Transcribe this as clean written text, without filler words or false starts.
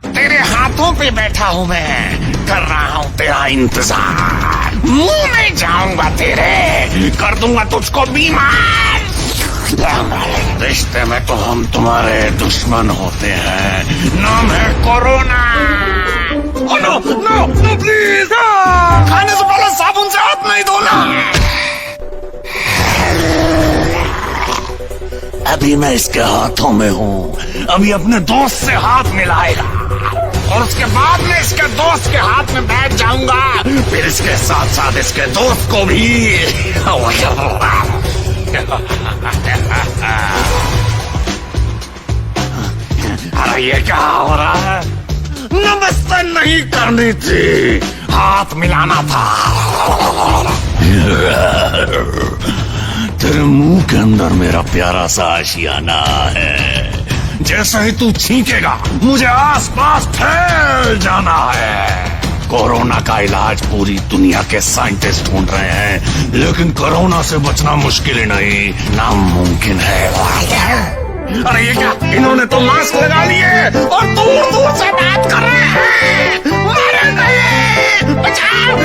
तेरे हाथों पे बैठा हूँ मैं, कर रहा हूँ तेरा इंतजार। मुंह में जाऊंगा तेरे, कर दूंगा तुझको बीमार। रिश्ते में तो हम तुम्हारे दुश्मन होते हैं, नाम है corona. No no no please, खाने से पहले साबुन से हाथ नहीं धोना। अभी मैं इसके हाथों में हूँ, अभी अपने दोस्त से हाथ मिलाएगा और उसके बाद में इसके दोस्त के हाथ में बैठ जाऊंगा, फिर इसके साथ साथ इसके दोस्त को भी। अरे ये क्या हो रहा है? नमस्ते नहीं करनी थी, हाथ मिलाना था। तेरे मुंह के अंदर मेरा प्यारा सा आशियाना है, जैसे ही तू छींकेगा मुझे आसपास फैल जाना है। कोरोना का इलाज पूरी दुनिया के साइंटिस्ट ढूंढ रहे हैं, लेकिन कोरोना से बचना मुश्किल ही नहीं, नामुमकिन है। अरे ये क्या, इन्होंने तो मास्क लगा लिए और दूर दूर से बात कर रहे हैं। मारेंगे, बचाओ,